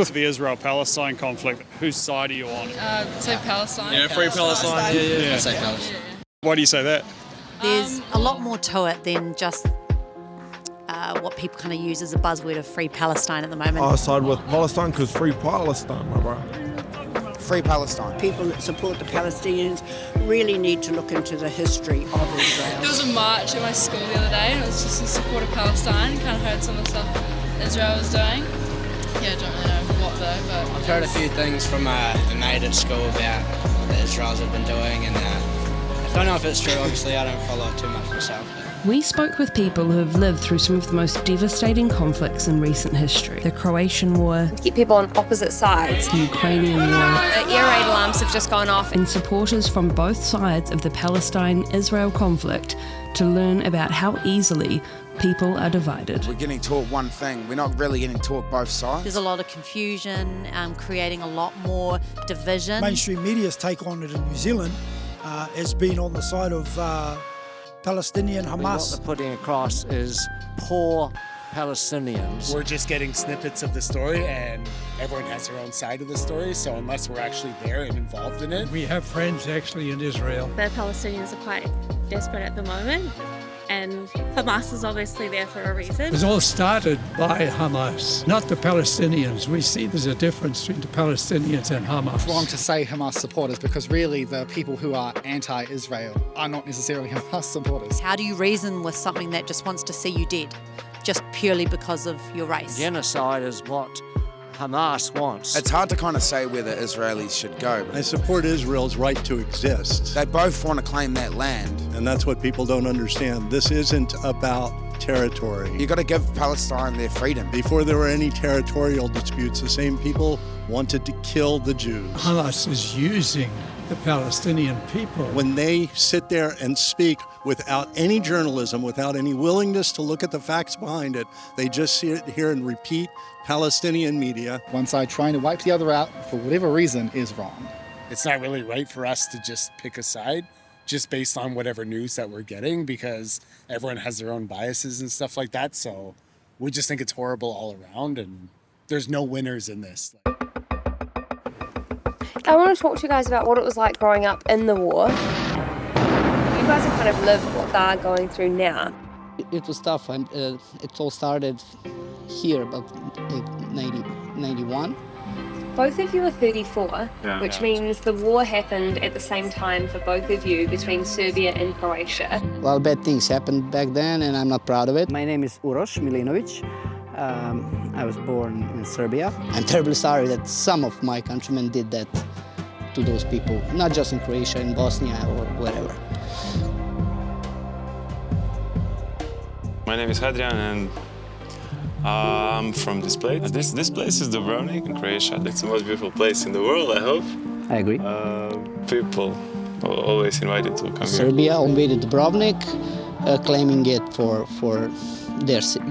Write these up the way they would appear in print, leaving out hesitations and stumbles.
With the Israel-Palestine conflict, whose side are you on? So Palestine. Yeah, free Palestine. Yeah. I'd say Palestine. Why do you say that? There's a lot more to it than just what people kind of use as a buzzword of free Palestine at the moment. I side with Palestine because free Palestine, my bro. Free Palestine. People that support the Palestinians really need to look into the history of Israel. There was a march at my school the other day, and it was just in support of Palestine. Kind of heard some of the stuff Israel was doing. Yeah, I don't really know what though, but I've heard a few things from the mate at school about what the Israelis have been doing, and I don't know if it's true. Obviously, I don't follow too much myself. We spoke with people who have lived through some of the most devastating conflicts in recent history. The Croatian War, keep people on opposite sides. the Ukrainian War, The air raid alarms have just gone off. and supporters from both sides of the Palestine-Israel conflict to learn about how easily people are divided. We're getting taught one thing. We're not really getting taught both sides. There's a lot of confusion, creating a lot more division. Mainstream media's take on it in New Zealand has been on the side of Palestinian Hamas. What they're putting across is poor Palestinians. We're just getting snippets of the story, and everyone has their own side of the story, so unless we're actually there and involved in it. We have friends actually in Israel. The Palestinians are quite desperate at the moment, and Hamas is obviously there for a reason. It was all started by Hamas, not the Palestinians. We see there's a difference between the Palestinians and Hamas. It's wrong to say Hamas supporters because really the people who are anti-Israel are not necessarily Hamas supporters. How do you reason with something that just wants to see you dead, just purely because of your race? Genocide is what Hamas wants. It's hard to kind of say where the Israelis should go. I support Israel's right to exist. They both want to claim that land. And that's what people don't understand. This isn't about territory. You got to give Palestine their freedom. Before there were any territorial disputes, the same people wanted to kill the Jews. Hamas is using the Palestinian people. When they sit there and speak without any journalism, without any willingness to look at the facts behind it, they just sit here and repeat Palestinian media. One side trying to wipe the other out for whatever reason is wrong. It's not really right for us to just pick a side just based on whatever news that we're getting, because everyone has their own biases and stuff like that. So we just think it's horrible all around, and there's no winners in this. I want to talk to you guys about what it was like growing up in the war. You guys have kind of lived what they're going through now. It was tough, and it all started here about 91. Both of you are 34, which means the war happened at the same time for both of you between Serbia and Croatia. Well, bad things happened back then, and I'm not proud of it. My name is Uroš Milinović. I was born in Serbia. I'm terribly sorry that some of my countrymen did that to those people, not just in Croatia, in Bosnia or wherever. My name is Hadrian, and I'm from this place. This place is Dubrovnik in Croatia. It's the most beautiful place in the world, I hope. I agree. People are always invited to come here. Serbia invaded Dubrovnik, claiming it for their city.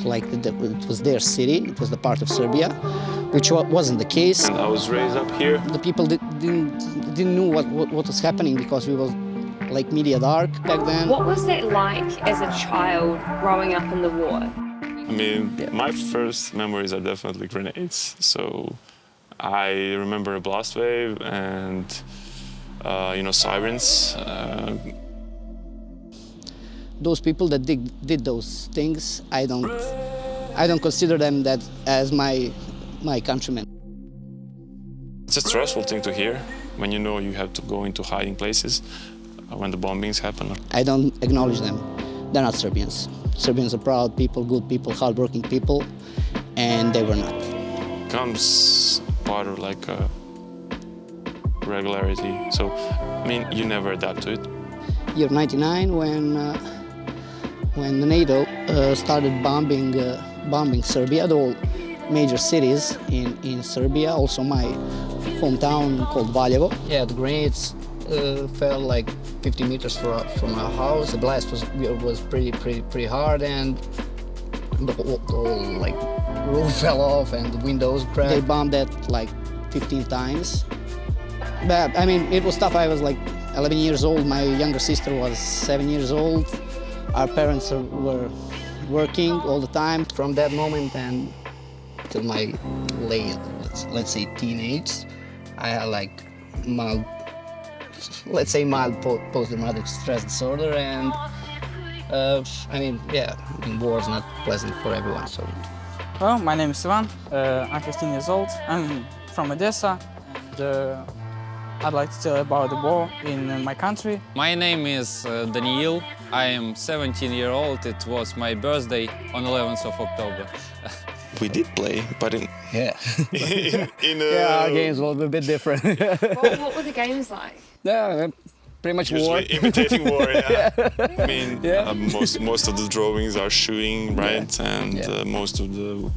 Like it was their city, it was the part of Serbia, which wasn't the case. And I was raised up here. The people didn't know what was happening because we were like media dark back then. What was that like as a child growing up in the war? I mean, my first memories are definitely grenades. So I remember a blast wave and, sirens. Those people that did those things, I don't consider them that as my countrymen. It's a stressful thing to hear when you know you have to go into hiding places when the bombings happen. I don't acknowledge them. They're not Serbians. Serbians are proud people, good people, hardworking people, and they were not. It becomes part of like a regularity. So, I mean, you never adapt to it. Year 99, when the NATO started bombing Serbia, all major cities in Serbia, also my hometown called Valjevo. Yeah, the grenades fell like 50 meters from our house. The blast was pretty hard, and the whole like roof fell off and the windows cracked. They bombed that like 15 times. But I mean, it was tough. I was like 11 years old. My younger sister was 7 years old. Our parents were working all the time. From that moment and till my late, let's say teenage, I had like mild post-traumatic stress disorder, and war is not pleasant for everyone. So. Well, my name is Ivan. I'm 15 years old. I'm from Odessa, and I'd like to tell you about the war in my country. My name is Daniil. I am 17 years old. It was my birthday on 11th of October. We did play, but in our games were a bit different. What were the games like? Yeah, pretty much war. Imitating war, yeah. I mean, most of the drawings are shooting, right? And most of the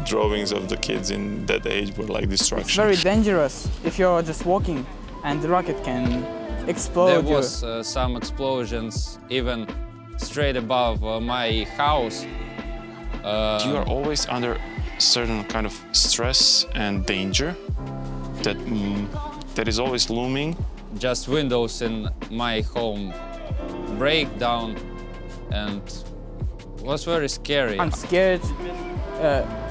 drawings of the kids in that age were like destruction. It's very dangerous if you're just walking and the rocket can explode. There was some explosions even straight above my house. You are always under certain kind of stress and danger that is always looming. Just windows in my home break down, and it was very scary. I'm scared.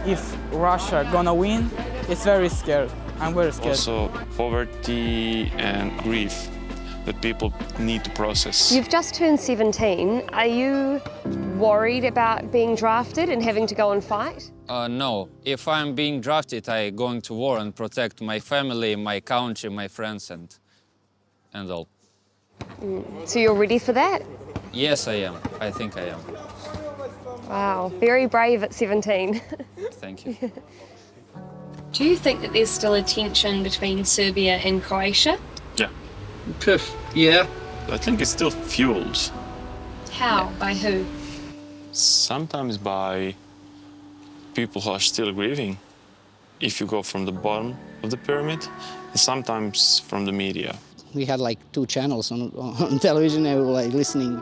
If Russia gonna win, it's very scared. I'm very scared. Also, poverty and grief that people need to process. You've just turned 17. Are you worried about being drafted and having to go and fight? No. If I'm being drafted, I'm going to war and protect my family, my country, my friends, and all. So you're ready for that? Yes, I am. I think I am. Wow, very brave at 17. Thank you. Do you think that there's still a tension between Serbia and Croatia? Yeah. Yeah. I think it's still fueled. How? By who? Sometimes by people who are still grieving, if you go from the bottom of the pyramid, and sometimes from the media. We had like 2 channels on television, and we were like listening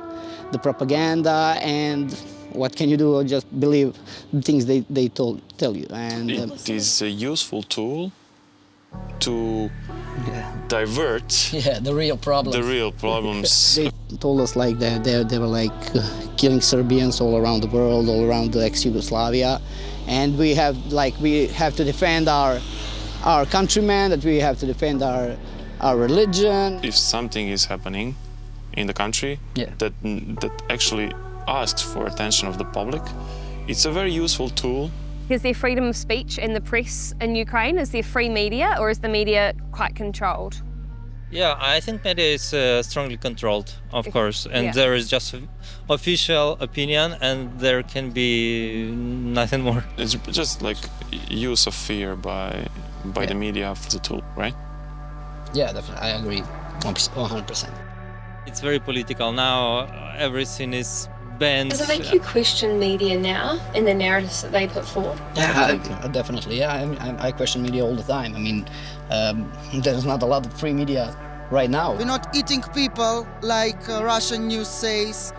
the propaganda, and what can you do? Just believe the things they tell you. And it is a useful tool to divert the real problems. The real problems. They told us like that they were like killing Serbians all around the world, all around the ex-Yugoslavia, and we have to defend our countrymen, that we have to defend our religion. If something is happening in the country that actually asks for attention of the public, it's a very useful tool. Is there freedom of speech in the press in Ukraine? Is there free media, or is the media quite controlled? Yeah, I think media is strongly controlled, of course, and there is just official opinion, and there can be nothing more. It's just like use of fear by the media of the tool, right? Yeah, definitely. I agree 100%. It's very political now. Everything is banned. Does it make you question media now and the narratives that they put forward? Yeah, definitely. Yeah, I question media all the time. I mean, there's not a lot of free media right now. We're not eating people like Russian news says.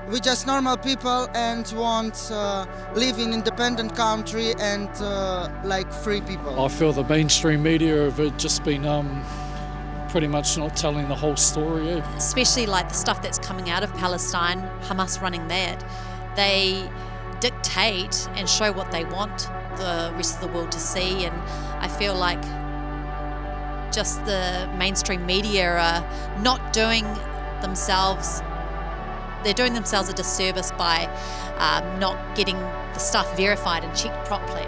We're just normal people and want to live in independent country and like free people. I feel the mainstream media have just been pretty much not telling the whole story. Especially like the stuff that's coming out of Palestine, Hamas running that. They dictate and show what they want the rest of the world to see, and I feel like just the mainstream media are not doing themselves, they're doing themselves a disservice by not getting the stuff verified and checked properly.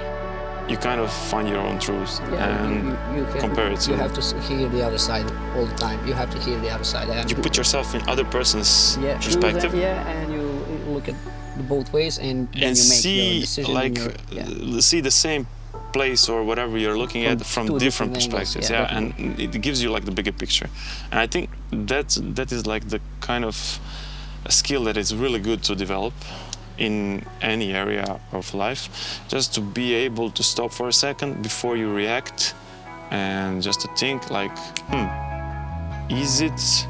You kind of find your own truth and compare it to... You have to hear the other side all the time. You have to hear the other side. You put yourself in other person's perspective. And you look at both ways, and then you make see, your decision. Like, see the same place or whatever you're looking at from different perspectives. And it gives you like the bigger picture. And I think that is like the kind of a skill that is really good to develop in any area of life, just to be able to stop for a second before you react and just to think like, is it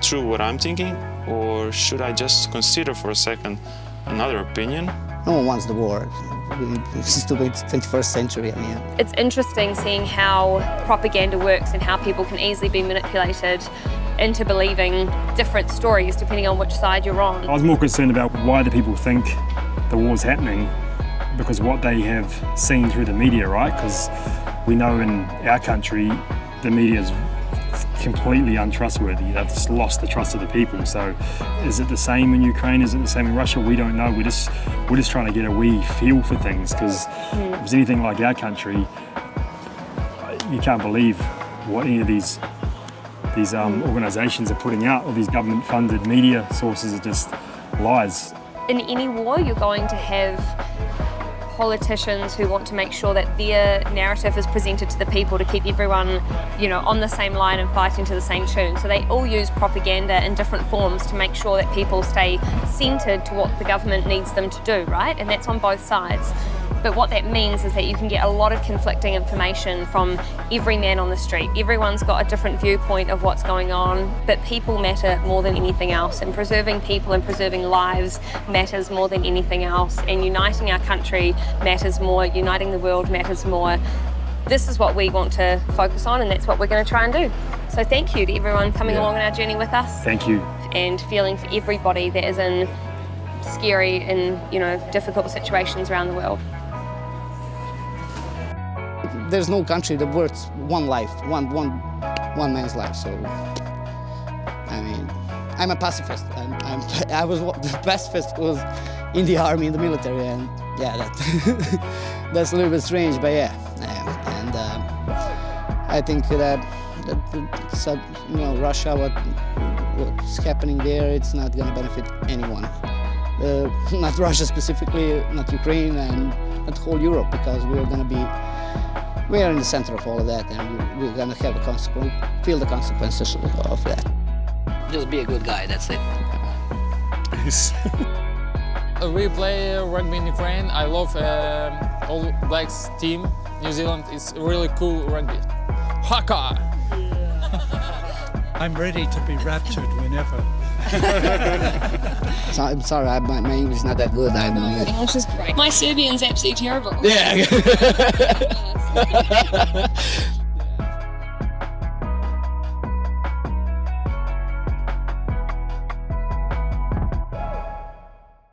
true what I'm thinking, or should I just consider for a second another opinion? No one wants the war. This is the 21st century. I mean, it's interesting seeing how propaganda works and how people can easily be manipulated into believing different stories depending on which side you're on. I was more concerned about why do people think the war's happening because what they have seen through the media, right? Because we know in our country, the media is completely untrustworthy. They've just lost the trust of the people. So is it the same in Ukraine? Is it the same in Russia? We don't know. We're just trying to get a wee feel for things, because if it's anything like our country, you can't believe what any of these organisations are putting out. All these government-funded media sources are just lies. In any war, you're going to have politicians who want to make sure that their narrative is presented to the people to keep everyone, on the same line and fighting to the same tune. So they all use propaganda in different forms to make sure that people stay centred to what the government needs them to do, right? And that's on both sides. But what that means is that you can get a lot of conflicting information from every man on the street. Everyone's got a different viewpoint of what's going on, but people matter more than anything else, and preserving people and preserving lives matters more than anything else, and uniting our country matters more, uniting the world matters more. This is what we want to focus on, and that's what we're going to try and do. So thank you to everyone coming along on our journey with us. Thank you. And feeling for everybody that is in scary and difficult situations around the world. There's no country that worth one life, one man's life. So, I mean, I'm a pacifist. I was the pacifist was in the army, in the military, and yeah, that's a little bit strange, but yeah. And I think that Russia, what's happening there, it's not going to benefit anyone. Not Russia specifically, not Ukraine, and not whole Europe, because we are in the center of all of that, and we're gonna have feel the consequences of that. Just be a good guy, that's it. We play rugby in Ukraine. I love All Blacks team. New Zealand is really cool rugby. Haka! I'm ready to be raptured whenever. So, I'm sorry, my English is not that good. English is great. My Serbian's absolutely terrible. Yeah.